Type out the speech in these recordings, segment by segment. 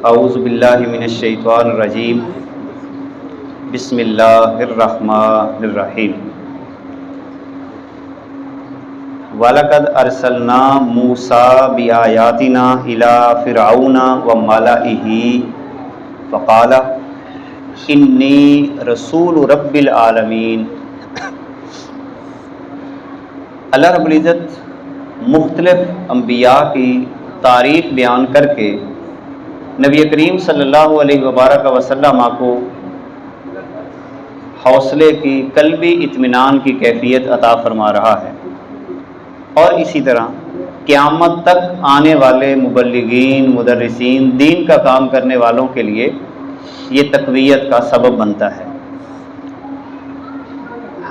اعوذ باللہ من الشیطان الرجیم بسم اللہ الرحمن الرحیم وَلَقَدْ أَرْسَلْنَا مُوسَىٰ بِآيَاتِنَا إِلَىٰ فِرْعَوْنَ وَمَلَئِهِ فَقَالَ إِنِّي رَسُولُ رَبِّ الْعَالَمِينَ۔ اللہ رب العزت مختلف انبیاء کی تاریخ بیان کر کے نبی کریم صلی اللہ علیہ وبارک وسلم کو حوصلے کی قلبی اطمینان کی کیفیت عطا فرما رہا ہے، اور اسی طرح قیامت تک آنے والے مبلغین، مدرسین، دین کا کام کرنے والوں کے لیے یہ تقویت کا سبب بنتا ہے۔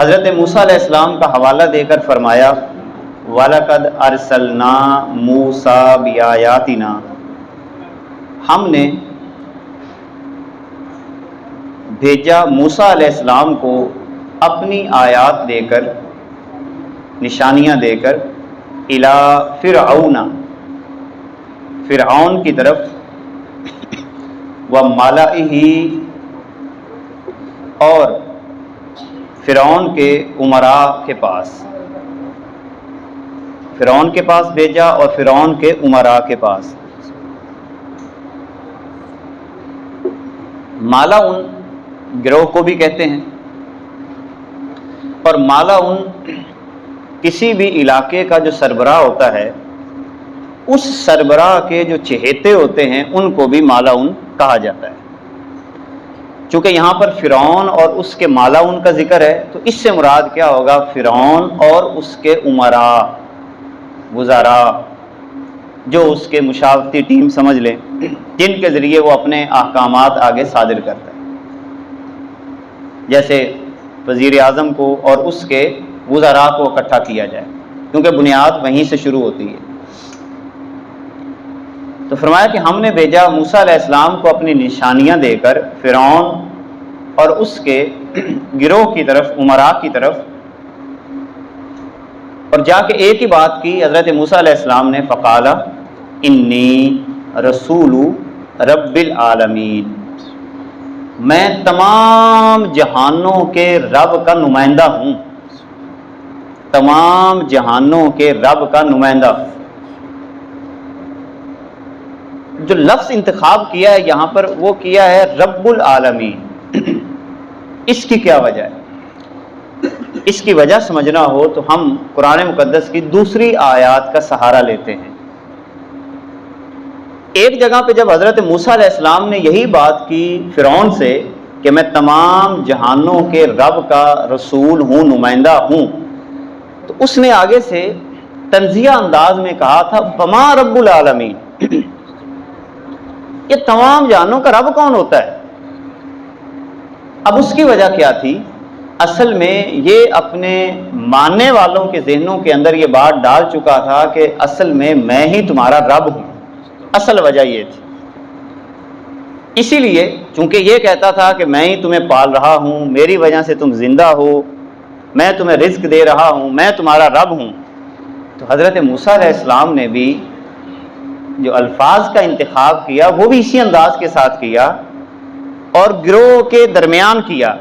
حضرت موسیٰ علیہ السلام کا حوالہ دے کر فرمایا وَلَقَدْ أَرْسَلْنَا مُوسَىٰ بِآيَاتِنَا، ہم نے بھیجا موسیٰ علیہ السلام کو اپنی آیات دے کر، نشانیاں دے کر، اِلَىٰ فِرْعَوْنَ، فرعون کی طرف، وَمَلَئِهِ، اور فرعون کے امراء کے پاس، فرعون کے پاس بھیجا اور فرعون کے امراء کے پاس۔ مالاؤن گروہ کو بھی کہتے ہیں، اور مالاؤن کسی بھی علاقے کا جو سربراہ ہوتا ہے، اس سربراہ کے جو چہیتے ہوتے ہیں ان کو بھی مالاؤن کہا جاتا ہے۔ چونکہ یہاں پر فرعون اور اس کے مالاؤن کا ذکر ہے، تو اس سے مراد کیا ہوگا؟ فرعون اور اس کے امراء، وزراء، جو اس کے مشاورتی ٹیم سمجھ لیں، جن کے ذریعے وہ اپنے احکامات آگے صادر کرتا ہے، جیسے وزیر اعظم کو اور اس کے وزراء کو اکٹھا کیا جائے، کیونکہ بنیاد وہیں سے شروع ہوتی ہے۔ تو فرمایا کہ ہم نے بھیجا موسیٰ علیہ السلام کو اپنی نشانیاں دے کر فرعون اور اس کے گروہ کی طرف، امراء کی طرف، اور جا کے ایک ہی بات کی حضرت موسیٰ علیہ السلام نے، فقال انی رسول رب العالمین، میں تمام جہانوں کے رب کا نمائندہ ہوں، تمام جہانوں کے رب کا نمائندہ ہوں۔ جو لفظ انتخاب کیا ہے یہاں پر، وہ کیا ہے رب العالمین۔ اس کی کیا وجہ ہے؟ اس کی وجہ سمجھنا ہو تو ہم قرآن مقدس کی دوسری آیات کا سہارا لیتے ہیں۔ ایک جگہ پہ جب حضرت موسیٰ علیہ السلام نے یہی بات کی فرعون سے کہ میں تمام جہانوں کے رب کا رسول ہوں، نمائندہ ہوں، تو اس نے آگے سے تنزیہ انداز میں کہا تھا وما رب العالمین، یہ تمام جہانوں کا رب کون ہوتا ہے؟ اب اس کی وجہ کیا تھی؟ اصل میں یہ اپنے ماننے والوں کے ذہنوں کے اندر یہ بات ڈال چکا تھا کہ اصل میں ہی تمہارا رب ہوں۔ اصل وجہ یہ تھی۔ اسی لیے چونکہ یہ کہتا تھا کہ میں ہی تمہیں پال رہا ہوں، میری وجہ سے تم زندہ ہو، میں تمہیں رزق دے رہا ہوں، میں تمہارا رب ہوں، تو حضرت موسیٰ علیہ السلام نے بھی جو الفاظ کا انتخاب کیا وہ بھی اسی انداز کے ساتھ کیا، اور گروہ کے درمیان کیا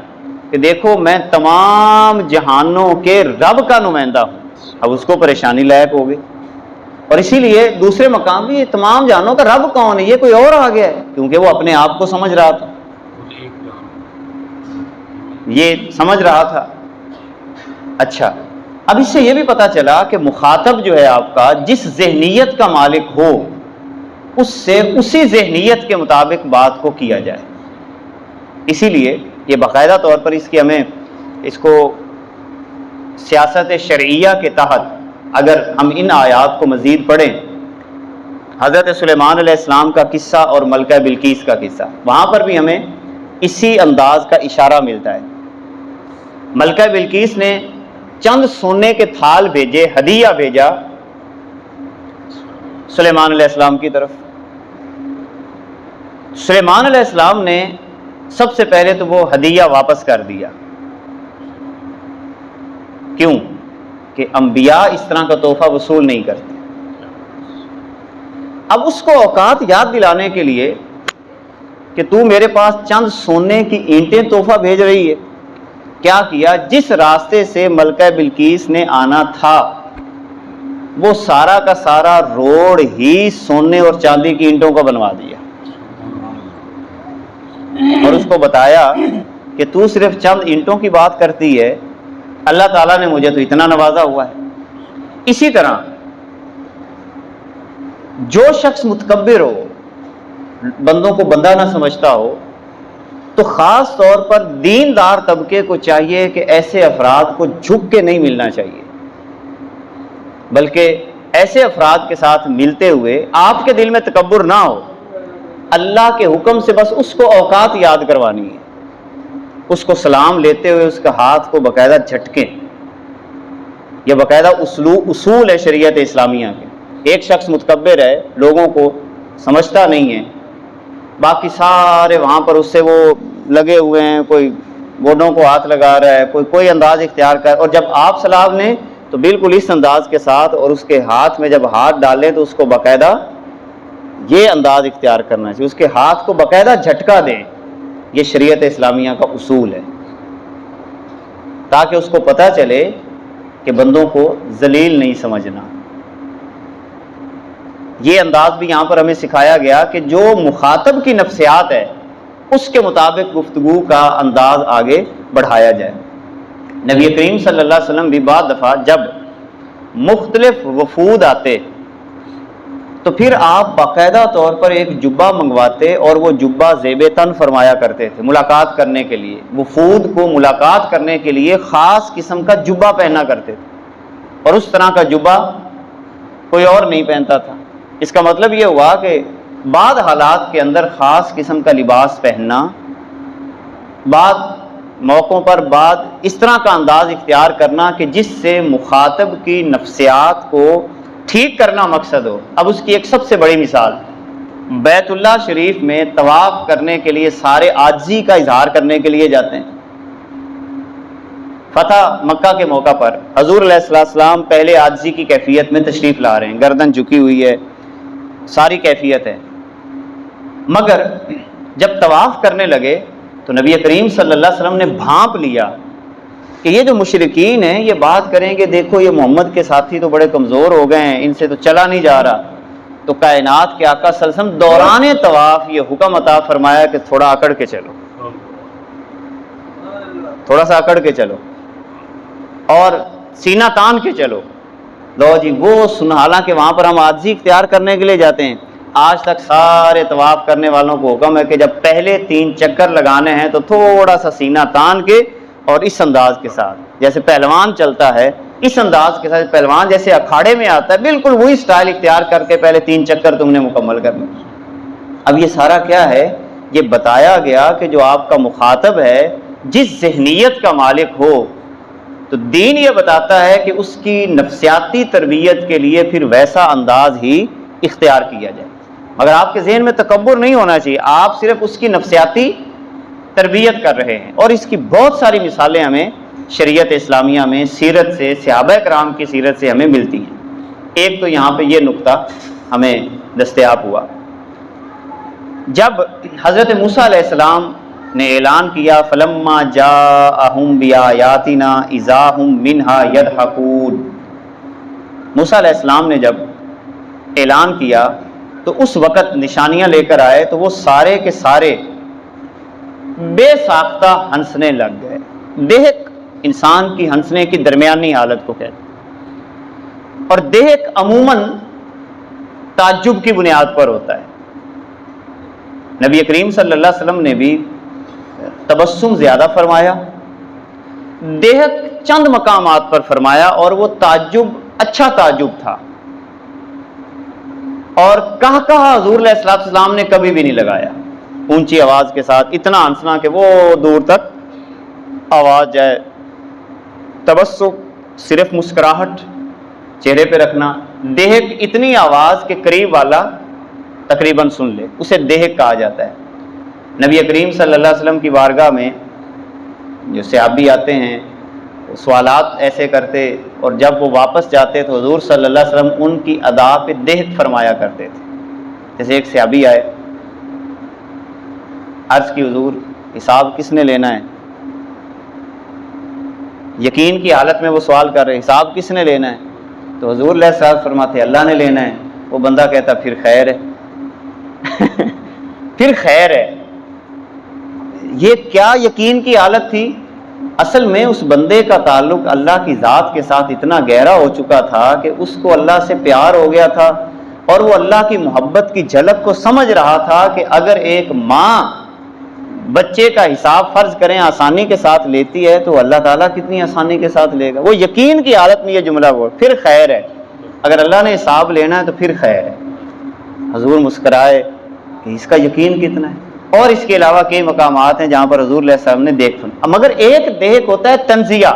کہ دیکھو میں تمام جہانوں کے رب کا نمائندہ ہوں۔ اب اس کو پریشانی لائق ہو گئی، اور اسی لیے دوسرے مقام بھی یہ تمام جہانوں کا رب کون ہے، یہ کوئی اور آ گیا ہے، کیونکہ وہ اپنے آپ کو سمجھ رہا تھا، یہ سمجھ رہا تھا۔ اچھا، اب اس سے یہ بھی پتہ چلا کہ مخاطب جو ہے آپ کا جس ذہنیت کا مالک ہو، اس سے اسی ذہنیت کے مطابق بات کو کیا جائے۔ اسی لیے یہ باقاعدہ طور پر اس کی ہمیں اس کو سیاست شرعیہ کے تحت اگر ہم ان آیات کو مزید پڑھیں، حضرت سلیمان علیہ السلام کا قصہ اور ملکہ بلقیس کا قصہ، وہاں پر بھی ہمیں اسی انداز کا اشارہ ملتا ہے۔ ملکہ بلقیس نے چند سونے کے تھال بھیجے، ہدیہ بھیجا سلیمان علیہ السلام کی طرف۔ سلیمان علیہ السلام نے سب سے پہلے تو وہ ہدیہ واپس کر دیا۔ کیوں؟ کہ انبیاء اس طرح کا تحفہ وصول نہیں کرتے۔ اب اس کو اوقات یاد دلانے کے لیے کہ تو میرے پاس چند سونے کی اینٹیں تحفہ بھیج رہی ہے؟ کیا کیا؟ جس راستے سے ملکہ بلقیس نے آنا تھا وہ سارا کا سارا روڈ ہی سونے اور چاندی کی اینٹوں کا بنوا دیا، اور اس کو بتایا کہ تو صرف چند اینٹوں کی بات کرتی ہے، اللہ تعالیٰ نے مجھے تو اتنا نوازا ہوا ہے۔ اسی طرح جو شخص متکبر ہو، بندوں کو بندہ نہ سمجھتا ہو، تو خاص طور پر دیندار طبقے کو چاہیے کہ ایسے افراد کو جھک کے نہیں ملنا چاہیے، بلکہ ایسے افراد کے ساتھ ملتے ہوئے آپ کے دل میں تکبر نہ ہو، اللہ کے حکم سے بس اس کو اوقات یاد کروانی ہے، اس کو سلام لیتے ہوئے اس کا ہاتھ کو باقاعدہ جھٹکیں۔ یہ باقاعدہ اصول ہے شریعت اسلامیہ کے۔ ایک شخص متکبر ہے، لوگوں کو سمجھتا نہیں ہے، باقی سارے وہاں پر اس سے وہ لگے ہوئے ہیں، کوئی گوڈوں کو ہاتھ لگا رہا ہے، کوئی انداز اختیار کر، اور جب آپ سلام لیں تو بالکل اس انداز کے ساتھ، اور اس کے ہاتھ میں جب ہاتھ ڈالیں تو اس کو باقاعدہ یہ انداز اختیار کرنا چاہیے، اس کے ہاتھ کو باقاعدہ جھٹکا دیں۔ یہ شریعت اسلامیہ کا اصول ہے، تاکہ اس کو پتہ چلے کہ بندوں کو ذلیل نہیں سمجھنا۔ یہ انداز بھی یہاں پر ہمیں سکھایا گیا کہ جو مخاطب کی نفسیات ہے اس کے مطابق گفتگو کا انداز آگے بڑھایا جائے۔ نبی کریم صلی اللہ علیہ وسلم بھی بعض دفعہ جب مختلف وفود آتے تو پھر آپ باقاعدہ طور پر ایک جبہ منگواتے، اور وہ جبہ زیب تن فرمایا کرتے تھے ملاقات کرنے کے لیے۔ وفود کو ملاقات کرنے کے لیے خاص قسم کا جبہ پہنا کرتے تھے، اور اس طرح کا جبہ کوئی اور نہیں پہنتا تھا۔ اس کا مطلب یہ ہوا کہ بعض حالات کے اندر خاص قسم کا لباس پہننا، بعض موقعوں پر بعض اس طرح کا انداز اختیار کرنا کہ جس سے مخاطب کی نفسیات کو ٹھیک کرنا مقصد ہو۔ اب اس کی ایک سب سے بڑی مثال، بیت اللہ شریف میں طواف کرنے کے لیے سارے عاجزی کا اظہار کرنے کے لیے جاتے ہیں۔ فتح مکہ کے موقع پر حضور علیہ السلام پہلے عاجزی کی کیفیت میں تشریف لا رہے ہیں، گردن جھکی ہوئی ہے، ساری کیفیت ہے، مگر جب طواف کرنے لگے تو نبی کریم صلی اللہ علیہ وسلم نے بھانپ لیا کہ یہ جو مشرکین ہیں یہ بات کریں کہ دیکھو یہ محمد کے ساتھی تو بڑے کمزور ہو گئے ہیں، ان سے تو چلا نہیں جا رہا۔ تو کائنات کے آقا صلی اللہ علیہ وسلم دوران طواف یہ حکم عطا فرمایا کہ تھوڑا اکڑ کے چلو، تھوڑا سا اکڑ کے چلو اور سینہ تان کے چلو۔ لو جی وہ حالانکہ وہاں پر ہم عاجزی اختیار کرنے کے لیے جاتے ہیں، آج تک سارے طواف کرنے والوں کو حکم ہے کہ جب پہلے 3 چکر لگانے ہیں تو تھوڑا سا سینہ تان کے اور اس انداز کے ساتھ، جیسے پہلوان چلتا ہے اس انداز کے ساتھ، پہلوان جیسے اکھاڑے میں آتا ہے بالکل وہی سٹائل اختیار کر کے پہلے 3 چکر تم نے مکمل کرنے۔ اب یہ سارا کیا ہے؟ یہ بتایا گیا کہ جو آپ کا مخاطب ہے جس ذہنیت کا مالک ہو تو دین یہ بتاتا ہے کہ اس کی نفسیاتی تربیت کے لیے پھر ویسا انداز ہی اختیار کیا جائے، مگر آپ کے ذہن میں تکبر نہیں ہونا چاہیے، آپ صرف اس کی نفسیاتی تربیت کر رہے ہیں۔ اور اس کی بہت ساری مثالیں ہمیں شریعت اسلامیہ میں سیرت سے، صحابہ کرام کی سیرت سے ہمیں ملتی ہیں۔ ایک تو یہاں پہ یہ نقطہ ہمیں دستیاب ہوا جب حضرت موسیٰ علیہ السلام نے اعلان کیا فلما جاءہم بآیاتنا اذا ہم منہا یضحکون۔ موسیٰ علیہ السلام نے جب اعلان کیا تو اس وقت نشانیاں لے کر آئے تو وہ سارے کے سارے بے ساختہ ہنسنے لگ گئے۔ دہک انسان کی ہنسنے کی درمیانی حالت کو کہتے، اور دہک عموماً تعجب کی بنیاد پر ہوتا ہے۔ نبی کریم صلی اللہ علیہ وسلم نے بھی تبسم زیادہ فرمایا، دہک چند مقامات پر فرمایا، اور وہ تعجب اچھا تعجب تھا، اور کہا حضور علیہ السلام نے کبھی بھی نہیں لگایا اونچی آواز کے ساتھ اتنا ہنسنا کہ وہ دور تک آواز جائے۔ تبسم صرف مسکراہٹ چہرے پہ رکھنا، دہک اتنی آواز کہ قریب والا تقریباً سن لے، اسے دہک کہا جاتا ہے۔ نبی کریم صلی اللہ علیہ وسلم کی بارگاہ میں جو صحابی آتے ہیں سوالات ایسے کرتے، اور جب وہ واپس جاتے تو حضور صلی اللہ علیہ وسلم ان کی ادا پہ دہک فرمایا کرتے تھے۔ جیسے ایک صحابی آئے عرض کی حضور حساب کس نے لینا ہے؟ یقین کی حالت میں وہ سوال کر رہے حساب کس نے لینا ہے؟ تو حضور علیہ السلام فرماتے اللہ نے لینا ہے۔ وہ بندہ کہتا پھر خیر ہے پھر خیر ہے۔ یہ کیا یقین کی حالت تھی؟ اصل میں اس بندے کا تعلق اللہ کی ذات کے ساتھ اتنا گہرا ہو چکا تھا کہ اس کو اللہ سے پیار ہو گیا تھا، اور وہ اللہ کی محبت کی جھلک کو سمجھ رہا تھا کہ اگر ایک ماں بچے کا حساب فرض کریں آسانی کے ساتھ لیتی ہے تو اللہ تعالیٰ کتنی آسانی کے ساتھ لے گا۔ وہ یقین کی حالت میں یہ جملہ بول پھر خیر ہے، اگر اللہ نے حساب لینا ہے تو پھر خیر ہے۔ حضور مسکرائے کہ اس کا یقین کتنا ہے۔ اور اس کے علاوہ کئی مقامات ہیں جہاں پر حضور علیہ السلام نے دیکھ سنا، مگر ایک دیکھ ہوتا ہے تنزیہ،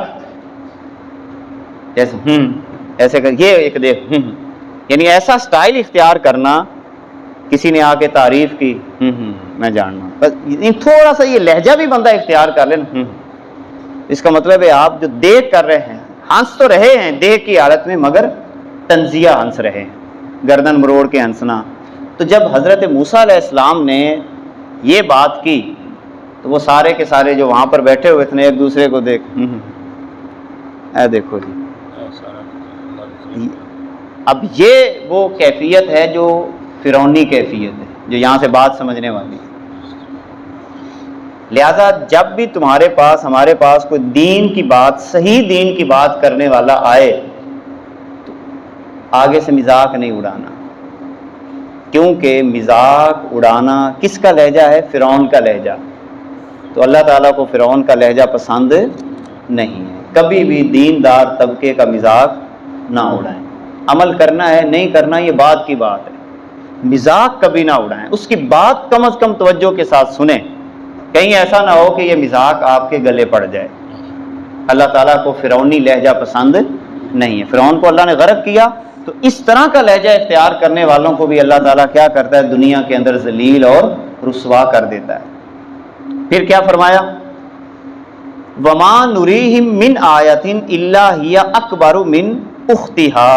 جیسے ایسے کر یہ ایک دیکھ یعنی ایسا سٹائل اختیار کرنا، کسی نے آ کے تعریف کی میں جاننا، بس تھوڑا سا یہ لہجہ بھی بندہ اختیار کر لینا، اس کا مطلب ہے آپ جو دیکھ کر رہے ہیں، ہنس تو رہے ہیں دیکھ کی حالت میں مگر تنزیہ ہنس رہے ہیں، گردن مروڑ کے ہنسنا۔ تو جب حضرت موسیٰ علیہ السلام نے یہ بات کی تو وہ سارے کے سارے جو وہاں پر بیٹھے ہوئے تھے ایک دوسرے کو دیکھ اے دیکھو جی، اب یہ وہ کیفیت ہے جو فرعونی کیفیت ہے، جو یہاں سے بات سمجھنے والی ہے۔ لہذا جب بھی تمہارے پاس ہمارے پاس کوئی دین کی بات، صحیح دین کی بات کرنے والا آئے تو آگے سے مذاق نہیں اڑانا، کیونکہ مذاق اڑانا کس کا لہجہ ہے؟ فرعون کا لہجہ۔ تو اللہ تعالیٰ کو فرعون کا لہجہ پسند نہیں ہے۔ کبھی بھی دیندار طبقے کا مذاق نہ اڑائیں، عمل کرنا ہے نہیں کرنا یہ بات کی بات ہے، مذاق کبھی نہ اڑائیں، اس کی بات کم از کم توجہ کے ساتھ سنیں، کہیں ایسا نہ ہو کہ یہ مذاق آپ کے گلے پڑ جائے۔ اللہ تعالیٰ کو فرعونی لہجہ پسند نہیں ہے۔ فرعون کو اللہ نے غرق کیا تو اس طرح کا لہجہ اختیار کرنے والوں کو بھی اللہ تعالیٰ کیا کرتا ہے؟ دنیا کے اندر ذلیل اور رسوا کر دیتا ہے۔ پھر کیا فرمایا؟ وَمَا نُرِيهِم مِّنْ آیَةٍ إِلَّا هِيَ أَكْبَرُ مِنْ أُخْتِهَا،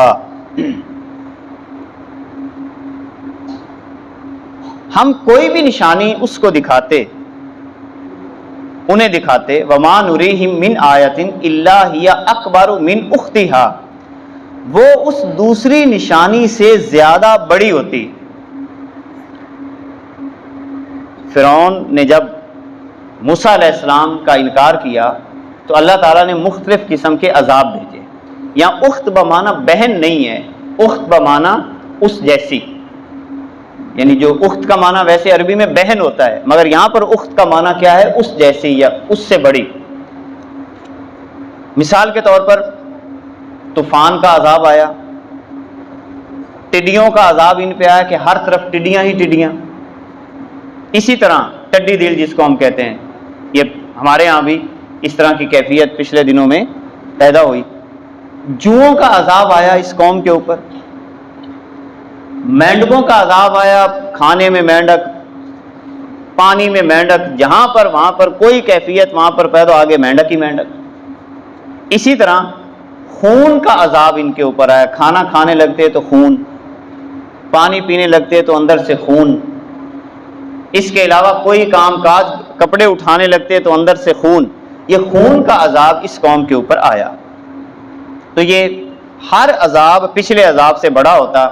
ہم کوئی بھی نشانی اس کو دکھاتے، انہیں دکھاتے، وَمَا نُرِيهِم مِّنْ آیَةٍ إِلَّا هِيَ أَكْبَرُ مِنْ أُخْتِهَا، وہ اس دوسری نشانی سے زیادہ بڑی ہوتی۔ فرعون نے جب موسیٰ علیہ السلام کا انکار کیا تو اللہ تعالیٰ نے مختلف قسم کے عذاب بھیجے۔ یہاں اخت بمانا بہن نہیں ہے، اخت بمانا اس جیسی، یعنی جو اخت کا معنی ویسے عربی میں بہن ہوتا ہے، مگر یہاں پر اخت کا معنی کیا ہے؟ اس جیسی یا اس سے بڑی۔ مثال کے طور پر طوفان کا عذاب آیا، ٹڈیوں کا عذاب ان پہ آیا کہ ہر طرف ٹڈیاں ہی ٹڈیاں۔ اسی طرح ٹڈی دل جس کو ہم کہتے ہیں، یہ ہمارے ہاں بھی اس طرح کی کیفیت پچھلے دنوں میں پیدا ہوئی۔ جوؤں کا عذاب آیا اس قوم کے اوپر، مینڈکوں کا عذاب آیا، کھانے میں مینڈک، پانی میں مینڈک، جہاں پر وہاں پر کوئی کیفیت وہاں پر پیدا، آگے مینڈک ہی مینڈک۔ اسی طرح خون کا عذاب ان کے اوپر آیا، کھانا کھانے لگتے تو خون، پانی پینے لگتے تو اندر سے خون، اس کے علاوہ کوئی کام کاج، کپڑے اٹھانے لگتے تو اندر سے خون۔ یہ خون کا عذاب اس قوم کے اوپر آیا۔ تو یہ ہر عذاب پچھلے عذاب سے بڑا ہوتا۔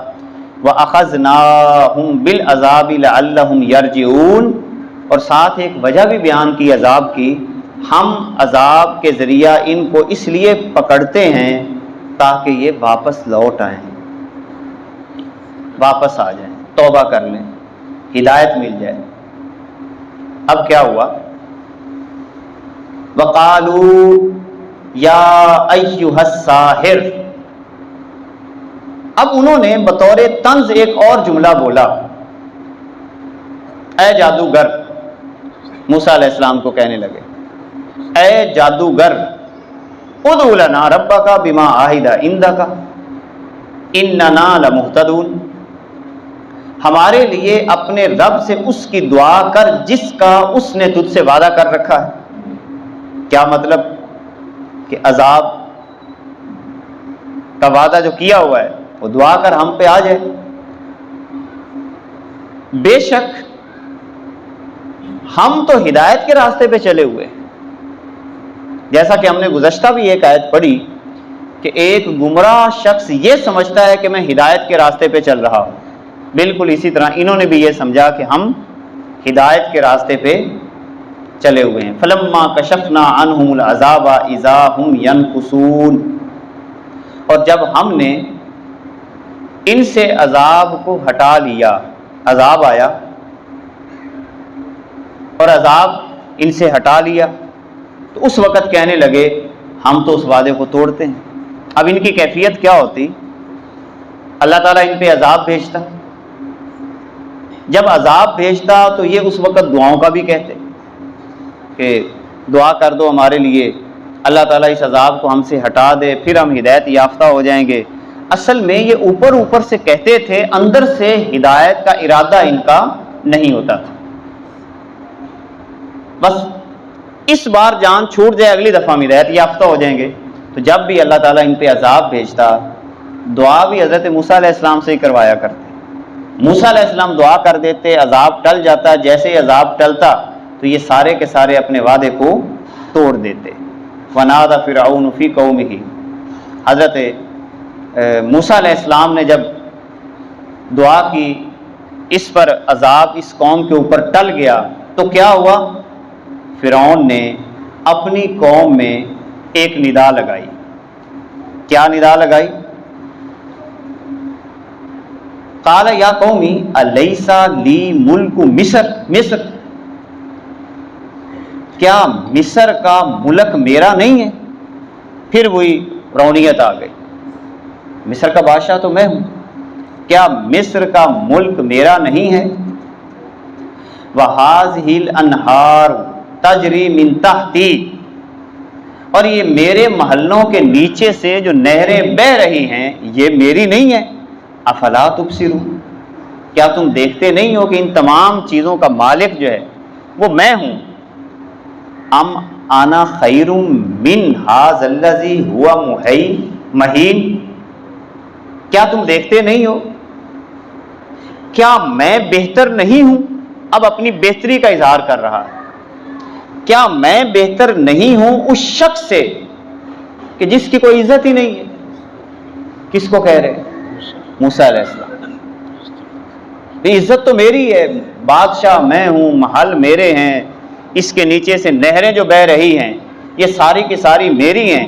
وَأَخَذْنَاهُمْ بِالْعَذَابِ لَعَلَّهُمْ يَرْجِعُونَ، اور ساتھ ایک وجہ بھی بیان کی عذاب کی، ہم عذاب کے ذریعہ ان کو اس لیے پکڑتے ہیں تاکہ یہ واپس لوٹ آئیں، واپس آ جائیں، توبہ کر لیں، ہدایت مل جائے۔ اب کیا ہوا؟ وَقَالُوا يَا أَيُّهَا السَّاحِرُ، اب انہوں نے بطور طنز ایک اور جملہ بولا، اے جادوگر، موسیٰ علیہ السلام کو کہنے لگے، اے جادوگر، ادع لنا ربک بما عہد عندک اننا لمہتدون، ہمارے لیے اپنے رب سے اس کی دعا کر جس کا اس نے تجھ سے وعدہ کر رکھا ہے۔ کیا مطلب؟ کہ عذاب کا وعدہ جو کیا ہوا ہے وہ دعا کر ہم پہ آ جائے۔ بے شک ہم تو ہدایت کے راستے پہ چلے ہوئے ہیں. جیسا کہ ہم نے گزشتہ بھی ایک آیت پڑھی کہ ایک گمراہ شخص یہ سمجھتا ہے کہ میں ہدایت کے راستے پہ چل رہا ہوں. بالکل اسی طرح انہوں نے بھی یہ سمجھا کہ ہم ہدایت کے راستے پہ چلے ہوئے ہیں. فلما کشفنا عنہم العذاب اذا ہم ینکثون. اور جب ہم نے ان سے عذاب کو ہٹا لیا، عذاب آیا اور عذاب ان سے ہٹا لیا، تو اس وقت کہنے لگے ہم تو اس وعدے کو توڑتے ہیں. اب ان کی کیفیت کیا ہوتی؟ اللہ تعالیٰ ان پہ عذاب بھیجتا. جب عذاب بھیجتا تو یہ اس وقت دعاؤں کا بھی کہتے کہ دعا کر دو ہمارے لیے، اللہ تعالیٰ اس عذاب کو ہم سے ہٹا دے، پھر ہم ہدایت یافتہ ہو جائیں گے. اصل میں یہ اوپر اوپر سے کہتے تھے، اندر سے ہدایت کا ارادہ ان کا نہیں ہوتا تھا. بس اس بار جان چھوٹ جائے، اگلی دفعہ ہم ہدایت یافتہ ہو جائیں گے. تو جب بھی اللہ تعالیٰ ان پہ عذاب بھیجتا، دعا بھی حضرت موسیٰ علیہ السلام سے ہی کروایا کرتے. موسیٰ علیہ السلام دعا کر دیتے، عذاب ٹل جاتا. جیسے ہی عذاب ٹلتا تو یہ سارے کے سارے اپنے وعدے کو توڑ دیتے. فنادى فرعون فی قومہ. حضرت موسیٰ علیہ السلام نے جب دعا کی، اس پر عذاب اس قوم کے اوپر ٹل گیا، تو کیا ہوا؟ فرعون نے اپنی قوم میں ایک ندا لگائی. کیا ندا لگائی؟ قال یا قومی الیس لی ملک مصر. کیا مصر کا ملک میرا نہیں ہے؟ پھر وہی فرعونیت آ گئی، مصر کا بادشاہ تو میں ہوں، کیا مصر کا ملک میرا نہیں ہے؟ وَهَٰذِهِ الْأَنْهَارُ تَجْرِي مِن تَحْتِي. اور یہ میرے محلوں کے نیچے سے جو نہریں بہہ رہی ہیں یہ میری نہیں ہے. افلا تبصرون. کیا تم دیکھتے نہیں ہو کہ ان تمام چیزوں کا مالک جو ہے وہ میں ہوں. ام انا خیر من ھذا الذی ھوا مہین. کیا تم دیکھتے نہیں ہو؟ کیا میں بہتر نہیں ہوں؟ اب اپنی بہتری کا اظہار کر رہا ہے. کیا میں بہتر نہیں ہوں اس شخص سے کہ جس کی کوئی عزت ہی نہیں ہے؟ کس کو کہہ رہے؟ موسیٰ علیہ السلام. یہ عزت تو میری ہے، بادشاہ میں ہوں، محل میرے ہیں، اس کے نیچے سے نہریں جو بہہ رہی ہیں یہ ساری کی ساری میری ہیں.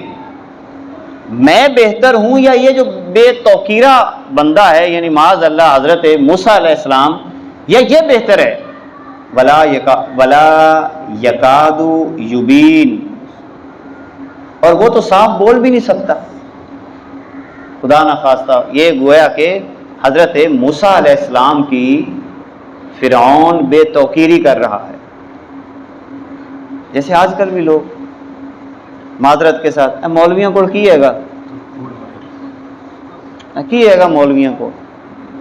میں بہتر ہوں یا یہ جو بے توقیرہ بندہ ہے یعنی معاذ اللہ حضرت موسیٰ علیہ السلام، یا یہ بہتر ہے؟ ولا یکاد یبین. اور وہ تو صاف بول بھی نہیں سکتا. خدا نخواستہ یہ گویا کہ حضرت موسیٰ علیہ السلام کی فرعون بے توقیری کر رہا ہے. جیسے آج کل بھی لوگ معذرت کے ساتھ مولویوں کو کیے گا مولویوں کو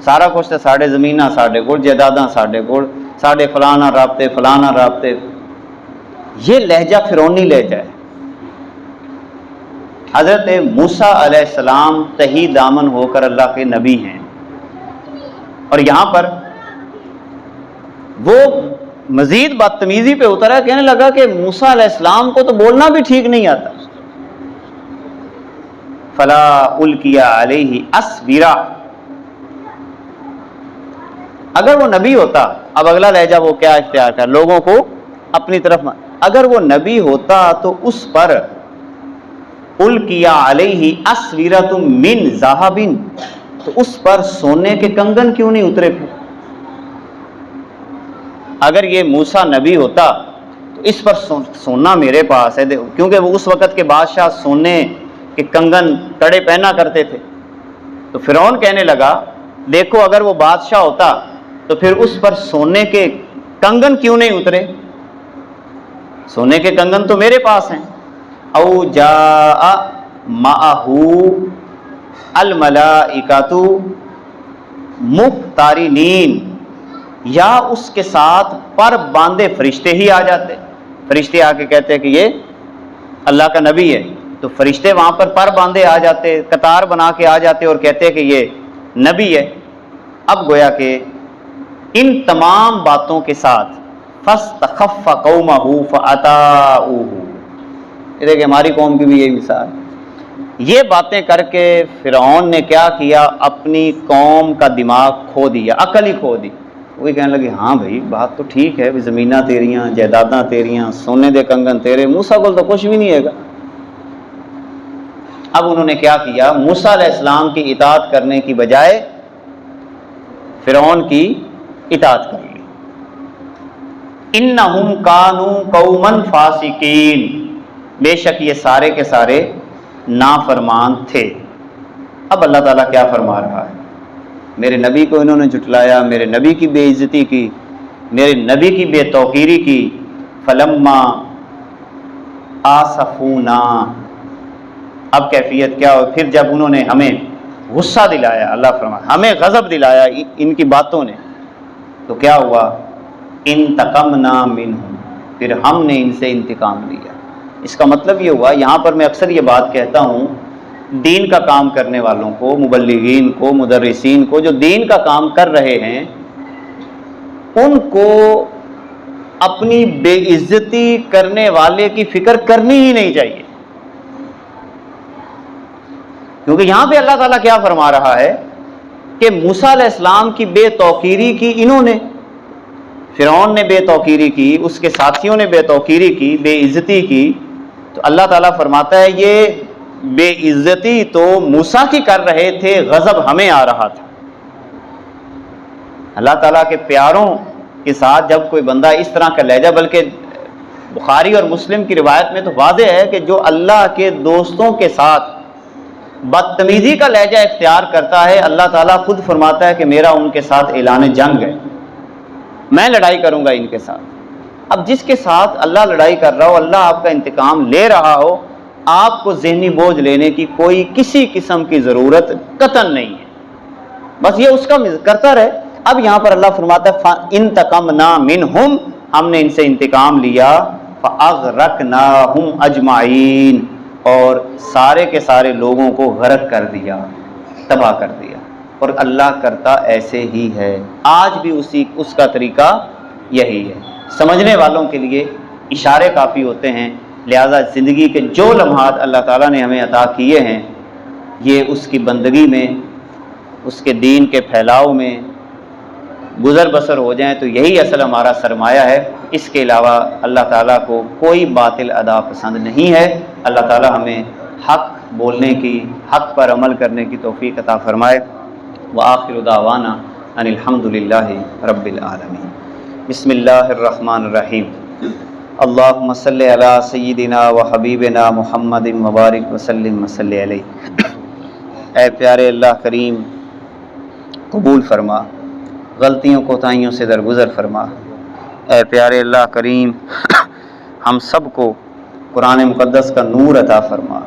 سارا کچھ تو ساڑھے زمیناں ساڑھے گڑ، جائیداداں ساڑھے گڑ، ساڑھے فلانا رابطے. یہ لہجہ فرعونی لہجہ ہے. حضرت موسیٰ علیہ السلام تہی دامن ہو کر اللہ کے نبی ہیں، اور یہاں پر وہ مزید بدتمیزی پہ اترا، کہنے لگا کہ موسیٰ علیہ السلام کو تو بولنا بھی ٹھیک نہیں آتا. فلا القی علیہ اسورا. اگر وہ نبی ہوتا، اب اگلا لہجہ وہ کیا اختیار کر لوگوں کو اپنی طرف، اگر وہ نبی ہوتا تو اس پر القی علیہ اسورۃ من ذہب، تو اس پر سونے کے کنگن کیوں نہیں اترے؟ پھر اگر یہ موسیٰ نبی ہوتا تو اس پر سونا میرے پاس ہے، کیونکہ وہ اس وقت کے بادشاہ سونے کے کنگن کڑے پہنا کرتے تھے. تو فرعون کہنے لگا دیکھو اگر وہ بادشاہ ہوتا تو پھر اس پر سونے کے کنگن کیوں نہیں اترے؟ سونے کے کنگن تو میرے پاس ہیں. او جاء معہ الملائکۃ مقترنین، یا اس کے ساتھ پر باندھے فرشتے ہی آ جاتے. فرشتے آ کے کہتے کہ یہ اللہ کا نبی ہے، تو فرشتے وہاں پر باندھے آ جاتے، قطار بنا کے آ جاتے اور کہتے کہ یہ نبی ہے. اب گویا کہ ان تمام باتوں کے ساتھ فاستخف قومہ فأطاعوہ. یہ دیکھیں ہماری قوم کی بھی یہی مثال. یہ باتیں کر کے فرعون نے کیا کیا؟ اپنی قوم کا دماغ کھو دیا، عقل ہی کھو دی. وہی کہنے لگے ہاں بھائی بات تو ٹھیک ہے، زمیناں تیریاں، جائیداداں تیریاں، سونے دے کنگن تیرے، موسیٰ کو تو کچھ بھی نہیں ہے گا. اب انہوں نے کیا کیا؟ موسیٰ علیہ السلام کی اطاعت کرنے کی بجائے فرعون کی اطاعت کر لی. انہم کانوا قوما فاسقین، بے شک یہ سارے کے سارے نافرمان تھے. اب اللہ تعالیٰ کیا فرما رہا ہے؟ میرے نبی کو انہوں نے جھٹلایا، میرے نبی کی بے عزتی کی، میرے نبی کی بے توقیری کی. فلما آسفونا، اب کیفیت کیا ہو؟ پھر جب انہوں نے ہمیں غصہ دلایا، اللہ فرمایا ہمیں غضب دلایا ان کی باتوں نے، تو کیا ہوا؟ انتقمنا منہم، پھر ہم نے ان سے انتقام لیا. اس کا مطلب یہ ہوا، یہاں پر میں اکثر یہ بات کہتا ہوں دین کا کام کرنے والوں کو، مبلغین کو، مدرسین کو، جو دین کا کام کر رہے ہیں، ان کو اپنی بے عزتی کرنے والے کی فکر کرنی ہی نہیں چاہیے. کیونکہ یہاں پہ اللہ تعالیٰ کیا فرما رہا ہے کہ موسیٰ علیہ السلام کی بے توقیری کی انہوں نے، فرعون نے بے توقیری کی، اس کے ساتھیوں نے بے توقیری کی، بے عزتی کی. تو اللہ تعالیٰ فرماتا ہے یہ بے عزتی تو موسیٰ کی کر رہے تھے، غضب ہمیں آ رہا تھا. اللہ تعالیٰ کے پیاروں کے ساتھ جب کوئی بندہ اس طرح کا لہجہ، بلکہ بخاری اور مسلم کی روایت میں تو واضح ہے کہ جو اللہ کے دوستوں کے ساتھ بدتمیزی کا لہجہ اختیار کرتا ہے، اللہ تعالیٰ خود فرماتا ہے کہ میرا ان کے ساتھ اعلان جنگ ہے، میں لڑائی کروں گا ان کے ساتھ. اب جس کے ساتھ اللہ لڑائی کر رہا ہو، اللہ آپ کا انتقام لے رہا ہو، آپ کو ذہنی بوجھ لینے کی کوئی کسی قسم کی ضرورت قطعاً نہیں ہے، بس یہ اس کا کرتا رہے. اب یہاں پر اللہ فرماتا ہے فَانتَقَمْنَا مِنْهُمْ، ہم نے ان سے انتقام لیا، فَأَغْرَقْنَاهُمْ أَجْمَعِينَ، اور سارے کے سارے لوگوں کو غرق کر دیا، تباہ کر دیا. اور اللہ کرتا ایسے ہی ہے، آج بھی اس کا طریقہ یہی ہے. سمجھنے والوں کے لیے اشارے کافی ہوتے ہیں. لہذا زندگی کے جو لمحات اللہ تعالیٰ نے ہمیں عطا کیے ہیں، یہ اس کی بندگی میں، اس کے دین کے پھیلاؤ میں گزر بسر ہو جائیں تو یہی اصل ہمارا سرمایہ ہے. اس کے علاوہ اللہ تعالیٰ کو کوئی باطل ادا پسند نہیں ہے. اللہ تعالیٰ ہمیں حق بولنے کی، حق پر عمل کرنے کی توفیق عطا فرمائے. وآخر دعوانا ان الحمد للہ رب العالمین. بسم اللہ الرحمن الرحیم. اللہم صلی علی سیدنا و حبیبنا محمد مبارک وسلم وصلی علیہ. اے پیارے اللہ کریم، قبول فرما، غلطیوں کوتاہیوں سے درگزر فرما. اے پیارے اللہ کریم، ہم سب کو قرآن مقدس کا نور عطا فرما.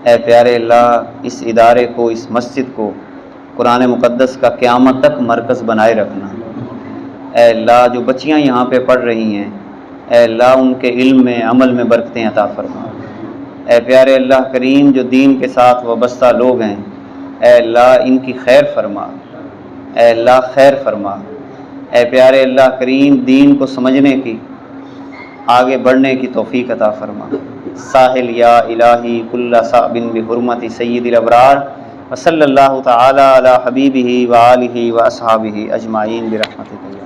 اے پیارے اللہ، اس ادارے کو، اس مسجد کو قرآن مقدس کا قیامت تک مرکز بنائے رکھنا. اے اللہ، جو بچیاں یہاں پہ پڑھ رہی ہیں، اے اللہ ان کے علم میں، عمل میں برکتیں عطا فرما. اے پیارے اللہ کریم، جو دین کے ساتھ وابستہ لوگ ہیں، اے اللہ ان کی خیر فرما. اے اللہ خیر فرما. اے پیارے اللہ کریم، دین کو سمجھنے کی، آگے بڑھنے کی توفیق عطا فرما. ساحل یا الہی کل صعب بحرمت سید الابرار وصلی اللہ تعالی علی حبیبہ و آلہ و اصحابہ اجمعین برحمتک.